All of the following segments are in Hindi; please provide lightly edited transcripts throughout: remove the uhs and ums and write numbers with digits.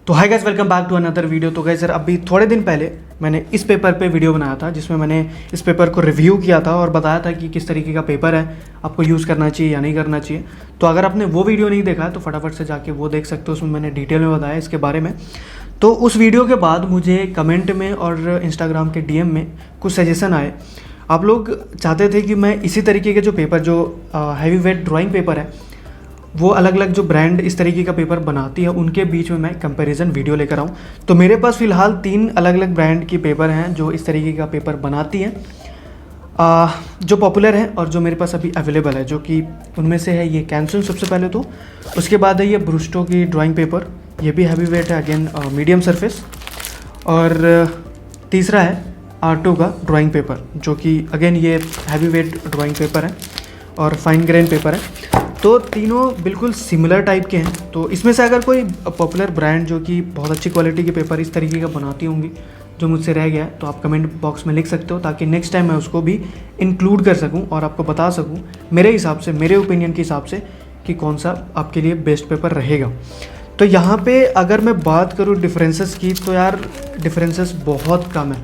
तो hi guys, welcome back to another video. तो गाइस अभी थोड़े दिन पहले मैंने इस पेपर पे वीडियो बनाया था जिसमें मैंने इस पेपर को रिव्यू किया था और बताया था कि किस तरीके का पेपर है, आपको यूज़ करना चाहिए या नहीं करना चाहिए। तो अगर आपने वो वीडियो नहीं देखा है तो फटाफट से जाके वो देख सकते हो, उसमें मैंने डिटेल में बताया इसके बारे में। तो उस वीडियो के बाद मुझे कमेंट में और इंस्टाग्राम के DM में कुछ सजेशन आए। आप लोग चाहते थे कि मैं इसी तरीके के जो पेपर, जो हैवी वेट ड्राइंग पेपर है, वो अलग अलग जो ब्रांड इस तरीके का पेपर बनाती है उनके बीच में मैं कंपैरिजन वीडियो लेकर आऊँ। तो मेरे पास फ़िलहाल 3 अलग अलग ब्रांड की पेपर हैं जो इस तरीके का पेपर बनाती हैं, जो पॉपुलर है और जो मेरे पास अभी अवेलेबल है, जो कि उनमें से है ये कैंसन सबसे पहले। तो उसके बाद है ये ब्रुस्टो की ड्राइंग पेपर, ये भी हैवी वेट है, अगेन मीडियम सरफेस। और तीसरा है आर्टो का ड्राइंग पेपर, जो कि अगेन ये हैवी वेट ड्राइंग पेपर है और फाइन ग्रेन पेपर है। तो तीनों बिल्कुल सिमिलर टाइप के हैं। तो इसमें से अगर कोई पॉपुलर ब्रांड जो कि बहुत अच्छी क्वालिटी के पेपर इस तरीके का बनाती होंगी जो मुझसे रह गया है, तो आप कमेंट बॉक्स में लिख सकते हो, ताकि नेक्स्ट टाइम मैं उसको भी इंक्लूड कर सकूं और आपको बता सकूं मेरे हिसाब से, मेरे ओपिनियन के हिसाब से कि कौन सा आपके लिए बेस्ट पेपर रहेगा। तो यहाँ पे अगर मैं बात करूँ डिफरेंसेस की, तो यार डिफरेंसेस बहुत कम है।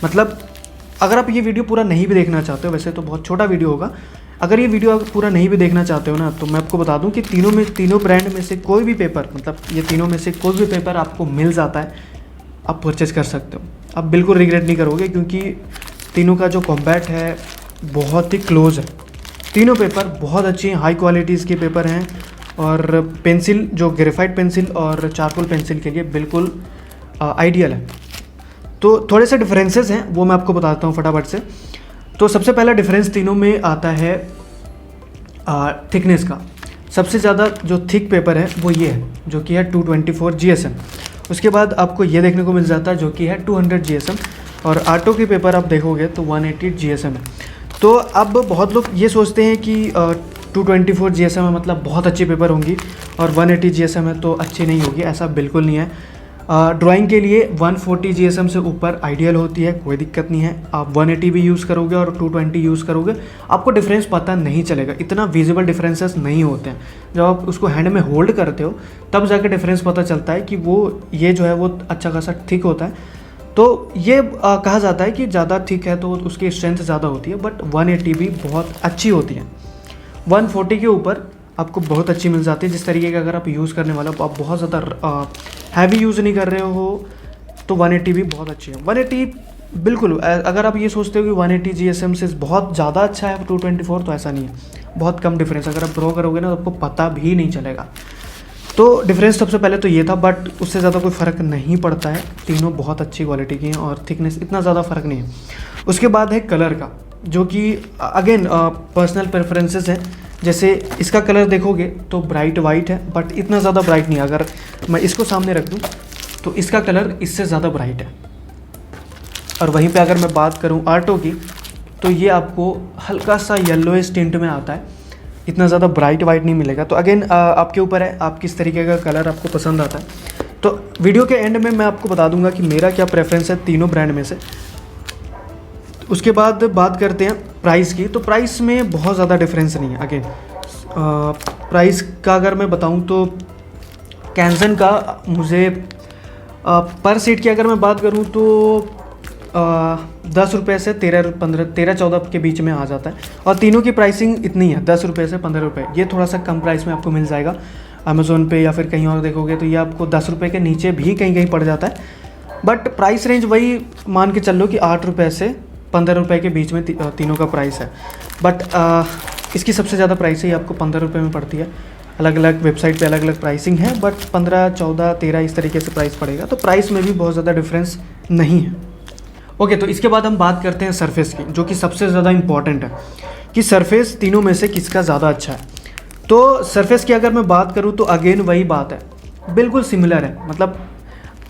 मतलब अगर आप ये वीडियो पूरा नहीं भी देखना चाहते हो, वैसे तो बहुत छोटा वीडियो होगा, अगर ये वीडियो आप पूरा नहीं भी देखना चाहते हो ना, तो मैं आपको बता दूं कि तीनों ब्रांड में से कोई भी पेपर, मतलब ये तीनों में से कोई भी पेपर आपको मिल जाता है, आप परचेज़ कर सकते हो। आप बिल्कुल रिग्रेट नहीं करोगे, क्योंकि तीनों का जो कॉम्बैट है बहुत ही क्लोज है। तीनों पेपर बहुत अच्छी हैं, हाई क्वालिटीज़ के पेपर हैं। और पेंसिल, जो ग्रेफाइट पेंसिल और चारकोल पेंसिल के लिए बिल्कुल आइडियल है। तो थोड़े से डिफरेंसेस हैं, वो मैं आपको बताता हूँ फटाफट से। तो सबसे पहला डिफरेंस तीनों में आता है थिकनेस का। सबसे ज़्यादा जो थिक पेपर है वो ये है, जो कि है 224 GSM। उसके बाद आपको ये देखने को मिल जाता है जो कि है 200 GSM। और आर्टो के पेपर आप देखोगे तो 180 GSM है। तो अब बहुत लोग ये सोचते हैं कि 224 GSM है मतलब बहुत अच्छी पेपर होंगी और 180 GSM है तो अच्छी नहीं होगी। ऐसा बिल्कुल नहीं है। ड्राइंग के लिए 140 GSM से ऊपर आइडियल होती है, कोई दिक्कत नहीं है। आप 180 भी यूज़ करोगे और 220 यूज़ करोगे, आपको डिफरेंस पता नहीं चलेगा, इतना विजिबल डिफरेंसेस नहीं होते हैं। जब आप उसको हैंड में होल्ड करते हो तब जाकर डिफरेंस पता चलता है कि वो ये जो है वो अच्छा खासा थिक होता है। तो ये कहा जाता है कि ज़्यादा थिक है तो उसकी स्ट्रेंथ ज़्यादा होती है, बट 180 भी बहुत अच्छी होती है। 140 के ऊपर आपको बहुत अच्छी मिल जाती है। जिस तरीके का अगर आप यूज़ करने वाला हो, आप बहुत ज़्यादा हैवी यूज़ नहीं कर रहे हो, तो 180 भी बहुत अच्छी है। 180 बिल्कुल, अगर आप ये सोचते हो कि 180 GSM से बहुत ज़्यादा अच्छा है 224, तो ऐसा नहीं है, बहुत कम डिफरेंस। अगर आप ड्रॉ करोगे ना तो आपको पता भी नहीं चलेगा। तो डिफरेंस सबसे पहले तो ये था, बट उससे ज़्यादा कोई फ़र्क नहीं पड़ता है। तीनों बहुत अच्छी क्वालिटी की हैं और थिकनेस इतना ज़्यादा फ़र्क नहीं है। उसके बाद है कलर का, जो कि अगेन पर्सनल प्रेफरेंसेस है। जैसे इसका कलर देखोगे तो ब्राइट वाइट है, बट इतना ज़्यादा ब्राइट नहीं है। अगर मैं इसको सामने रख दूँ तो इसका कलर इससे ज़्यादा ब्राइट है। और वहीं पे अगर मैं बात करूँ आर्टो की, तो ये आपको हल्का सा येलोइश टिंट में आता है, इतना ज़्यादा ब्राइट वाइट नहीं मिलेगा। तो अगेन आपके ऊपर है, आप किस तरीके का कलर आपको पसंद आता है। तो वीडियो के एंड में मैं आपको बता दूंगा कि मेरा क्या प्रेफरेंस है तीनों ब्रांड में से। उसके बाद बात करते हैं प्राइस की। तो प्राइस में बहुत ज़्यादा डिफरेंस नहीं है। अगेन प्राइस का अगर मैं बताऊं तो कैंसन का मुझे पर सीट की अगर मैं बात करूं तो 10 रुपये से 13-14 के बीच में आ जाता है। और तीनों की प्राइसिंग इतनी है, 10 रुपये से 15 रुपये। ये थोड़ा सा कम प्राइस में आपको मिल जाएगा। अमेज़ोन पे या फिर कहीं और देखोगे तो ये आपको 10 रुपये के नीचे भी कहीं कहीं पड़ जाता है। बट प्राइस रेंज वही मान के चल लो कि 8 रुपये से 15 रुपये के बीच में तीनों का प्राइस है। बट इसकी सबसे ज़्यादा प्राइस ही आपको 15 रुपये में पड़ती है। अलग अलग वेबसाइट पे अलग अलग प्राइसिंग है, बट 15, 14, 13 इस तरीके से प्राइस पड़ेगा। तो प्राइस में भी बहुत ज़्यादा डिफरेंस नहीं है। ओके, तो इसके बाद हम बात करते हैं सरफेस की, जो कि सबसे ज़्यादा इंपॉर्टेंट है कि सरफेस तीनों में से किसका ज़्यादा अच्छा है। तो सरफेस की अगर मैं बात करूँ तो अगेन वही बात है, बिल्कुल सिमिलर है। मतलब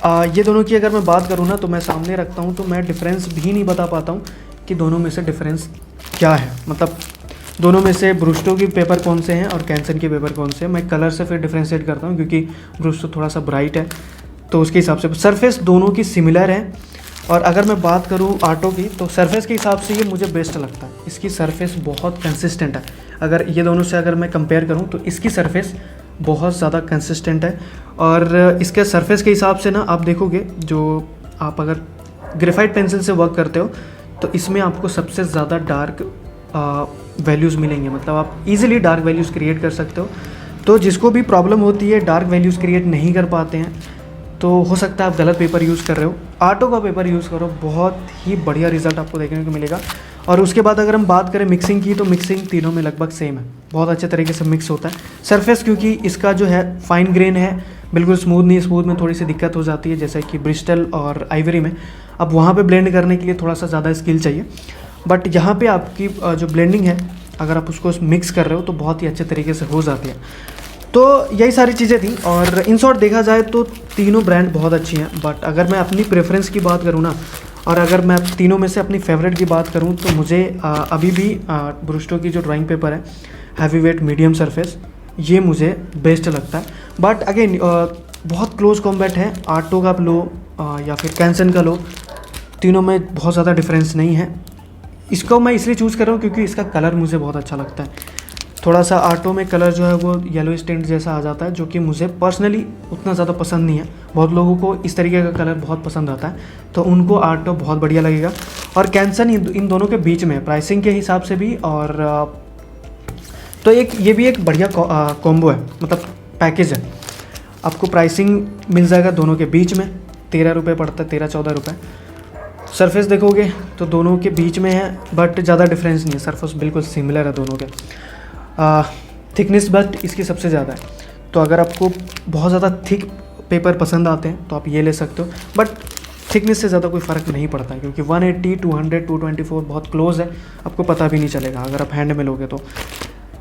ये दोनों की अगर मैं बात करूँ ना, तो मैं सामने रखता हूँ तो मैं डिफरेंस भी नहीं बता पाता हूँ कि दोनों में से डिफरेंस क्या है। मतलब दोनों में से ब्रुस्टो की पेपर कौन से हैं और कैंसन के पेपर कौन से हैं। मैं कलर से फिर डिफ्रेंशिएट करता हूँ, क्योंकि ब्रुस्टो थोड़ा सा ब्राइट है, तो उसके हिसाब से सरफेस दोनों की सिमिलर है। और अगर मैं बात करूँ आर्टो की, तो सरफेस के हिसाब से ये मुझे बेस्ट लगता है। इसकी सरफेस बहुत कंसिस्टेंट है। अगर ये दोनों से अगर मैं कंपेयर करूँ तो इसकी सरफेस बहुत ज़्यादा कंसिस्टेंट है। और इसके सरफेस के हिसाब से ना आप देखोगे, जो आप अगर ग्रेफाइट पेंसिल से वर्क करते हो तो इसमें आपको सबसे ज़्यादा डार्क वैल्यूज़ मिलेंगे, मतलब आप इजीली डार्क वैल्यूज़ क्रिएट कर सकते हो। तो जिसको भी प्रॉब्लम होती है, डार्क वैल्यूज़ क्रिएट नहीं कर पाते हैं, तो हो सकता है आप गलत पेपर यूज़ कर रहे हो। आर्टो का पेपर यूज़ करो, बहुत ही बढ़िया रिजल्ट आपको देखने को मिलेगा। और उसके बाद अगर हम बात करें मिक्सिंग की, तो मिक्सिंग तीनों में लगभग सेम है, बहुत अच्छे तरीके से मिक्स होता है। सरफेस क्योंकि इसका जो है फाइन ग्रेन है, बिल्कुल स्मूथ नहीं, स्मूथ में थोड़ी सी दिक्कत हो जाती है, जैसे कि ब्रिस्टल और आइवरी में। अब वहाँ पे ब्लेंड करने के लिए थोड़ा सा ज़्यादा स्किल चाहिए, बट यहाँ पे आपकी जो ब्लेंडिंग है, अगर आप उसको मिक्स कर रहे हो तो बहुत ही अच्छे तरीके से हो जाती है। तो यही सारी चीज़ें थी। और इन शॉर्ट देखा जाए तो तीनों ब्रांड बहुत अच्छी हैं, बट अगर मैं अपनी प्रेफरेंस की बात करूँ ना, और अगर मैं तीनों में से अपनी फेवरेट की बात करूँ, तो मुझे अभी भी ब्रुस्टो की जो ड्राइंग पेपर है हैवी वेट मीडियम सरफेस, ये मुझे बेस्ट लगता है। बट अगेन बहुत क्लोज कॉम्बैट है, आर्टो का लो या फिर कैंसन का लो, तीनों में बहुत ज़्यादा डिफरेंस नहीं है। इसको मैं इसलिए चूज़ कर रहा हूँ क्योंकि इसका कलर मुझे बहुत अच्छा लगता है। थोड़ा सा आर्टो में कलर जो है वो येलो टिंट जैसा आ जाता है, जो कि मुझे पर्सनली उतना ज़्यादा पसंद नहीं है। बहुत लोगों को इस तरीके का कलर बहुत पसंद आता है, तो उनको आर्टो बहुत बढ़िया लगेगा। और कैंसन इन दोनों के बीच में प्राइसिंग के हिसाब से भी, और तो ये भी एक बढ़िया कॉम्बो है, मतलब पैकेज है। आपको प्राइसिंग मिल जाएगा दोनों के बीच में, 13 रुपये पड़ता है, 13-14 रुपये। सरफेस देखोगे तो दोनों के बीच में है, बट ज़्यादा डिफरेंस नहीं है, सरफेस बिल्कुल सिमिलर है दोनों के। थिकनेस बट इसकी सबसे ज़्यादा है, तो अगर आपको बहुत ज़्यादा थिक पेपर पसंद आते हैं तो आप ये ले सकते हो, बट थिकनेस से ज़्यादा कोई फ़र्क नहीं पड़ता है, क्योंकि 180, 200, 224 बहुत क्लोज है, आपको पता भी नहीं चलेगा अगर आप हैंड में लोगे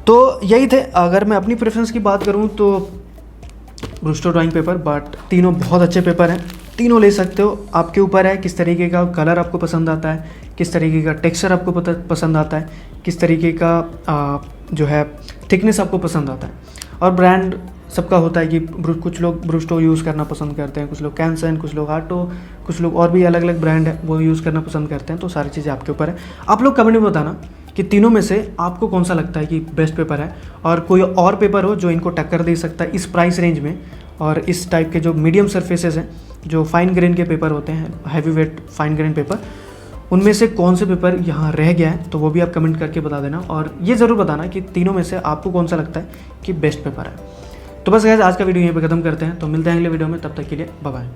तो यही थे। अगर मैं अपनी प्रेफरेंस की बात करूँ तो ब्रुस्टो ड्राइंग पेपर, बट तीनों बहुत अच्छे पेपर हैं, तीनों ले सकते हो। आपके ऊपर है किस तरीके का कलर आपको पसंद आता है, किस तरीके का टेक्सचर आपको पसंद आता है, किस तरीके का जो है थिकनेस आपको पसंद आता है। और ब्रांड सबका होता है कि कुछ लोग ब्रुस्टो यूज़ करना पसंद करते हैं, कुछ लोग कैंसन, कुछ लोग आर्टो, कुछ लोग और भी अलग अलग ब्रांड है वो यूज़ करना पसंद करते हैं। तो सारी चीज़ें आपके ऊपर है। आप लोग कमेंट में बताना कि तीनों में से आपको कौन सा लगता है कि बेस्ट पेपर है, और कोई और पेपर हो जो इनको टक्कर दे सकता है इस प्राइस रेंज में, और इस टाइप के जो मीडियम सरफेसेस हैं, जो फाइन ग्रेन के पेपर होते हैं, heavy weight fine grain paper, उनमें से कौन से पेपर यहाँ रह गया है, तो वो भी आप कमेंट करके बता देना। और ये ज़रूर बताना कि तीनों में से आपको कौन सा लगता है कि बेस्ट पेपर है। तो बस गाइस, आज का वीडियो यहीं पे ख़त्म करते हैं, तो मिलते हैं अगले वीडियो में, तब तक के लिए बाय बाय।